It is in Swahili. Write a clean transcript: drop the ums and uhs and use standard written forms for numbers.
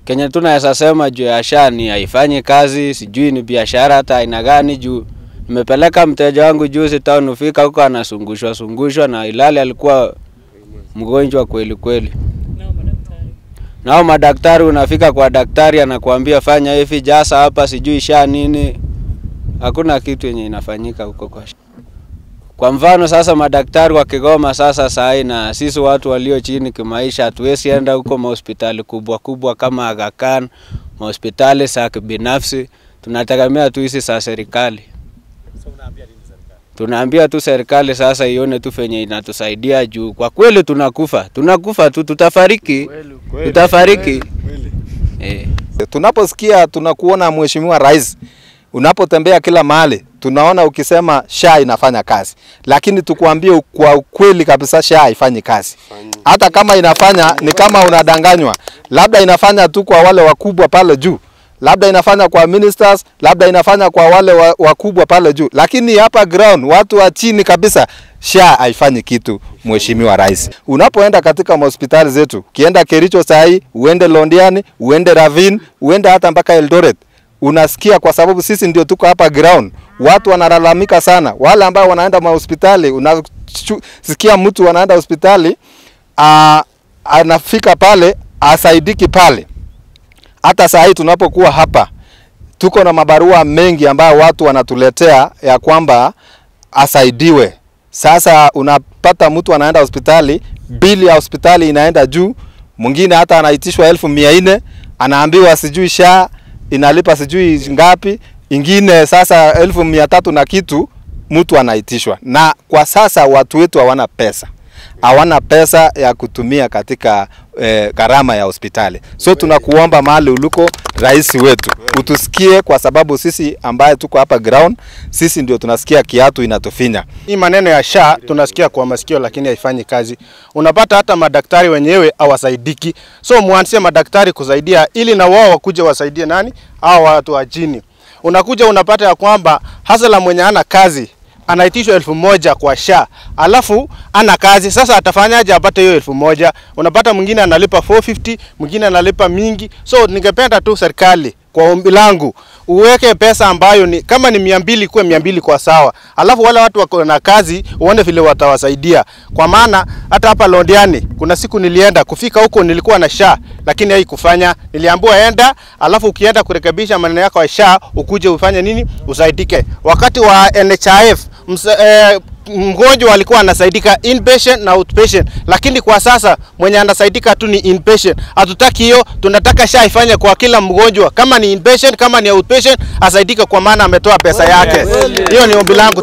Kenya tunaweza sema juu ya SHA ni haifanyi kazi, sijui ni biashara hata aina gani juu. Nimepeleka mteja wangu juzi town, ufika huko anasungushwa na ilali alikuwa mgonjwa kweli kweli. Nao madaktari unafika kwa daktari anakuambia fanya hivi, jasa hapa, sijui SHA nini. Hakuna kitu yenye inafanyika huko kwa SHA. Kwa mfano sasa madaktari wa Kigoma sasa sahi na sisi watu walio chini kimaisha hatuwezi enda huko hospitali kubwa kubwa kama Aga Khan, hospitali za kibinafsi, tunategemea tu hizi za serikali. So unaambia nini serikali? Tunaambia tu serikali sasa ione tu fenye inatusaidia juu kwa kweli tunakufa tu, tutafariki. Tutafariki. Tunaposikia tunakuona Mheshimiwa Rais, unapotembea kila mahali tunaona ukisema SHA inafanya kazi, lakini tukuambie kwa ukweli kabisa SHA haifanyi kazi. Hata kama inafanya ni kama unadanganywa. Labda inafanya tu kwa wale wakubwa pale juu, labda inafanya kwa ministers, labda inafanya kwa wale wakubwa pale juu, lakini hapa ground watu wa chini kabisa SHA haifanyi kitu. Mheshimiwa Rais, unapoenda katika hospitali zetu, ukienda Kericho sahi, uende Londiani, uende Ravine, uende hata mpaka Eldoret, unasikia kwa sababu sisi ndio tuko hapa ground, watu wanalalamika sana. Wale ambao wanaenda hospitali, unasikia mtu wanaenda hospitali anafika pale asaidiki pale. Hata saa hii tunapokuwa hapa tuko na mabarua mengi ambayo watu wanatuletea ya kwamba asaidiwe. Sasa unapata mtu anaenda hospitali, bili ya hospitali inaenda juu, mwingine hata anaitishwa 1400, anaambiwa sijui SHA inalipa sijui ngapi, ingine sasa 1300 na kitu mtu anaitishwa. Na kwa sasa watu wetu hawana pesa ya kutumia katika gharama ya hospitali. So tunakuomba mahali uliko rais wetu utusikie, kwa sababu sisi ambaye tuko hapa ground, sisi ndio tunasikia kiatu inatufinya. Hii maneno ya SHA tunasikia kwa masikio lakini haifanyi kazi. Unapata hata madaktari wenyewe hawasaidiki. So muanzie madaktari kusaidia ili na wao wakuje wasaidie nani? Hao watu wa chini. Unakuja unapata ya kwamba hasa la mwenye ana kazi anaitishwa 1000 kwa SHA, alafu ana kazi. Sasa atafanyaje apate hiyo 1000? Unapata mwingine analipa 450, mwingine analipa mingi. So ningependa tu serikali kwa ombi langu uweke pesa ambayo ni kama ni 200 kwa 200 kwa sawa. Alafu wale watu wako na kazi uone vile watawasaidia. Kwa maana hata hapa Londiani kuna siku nilienda, kufika huko nilikuwa na SHA lakini haikufanya. Niliambiwa enda, alafu ukienda kurekebisha maneno yako ya SHA ukuje ufanye nini? Usaidike. Wakati wa NHIF mgonjwa alikuwa anasaidika inpatient na outpatient, lakini kwa sasa mwenye anasaidika tu ni inpatient. Hatutaki hiyo, tunataka SHA ifanye kwa kila mgonjwa, kama ni inpatient, kama ni outpatient asaidika, kwa maana ametoa pesa yake. Hiyo ni ombi langu.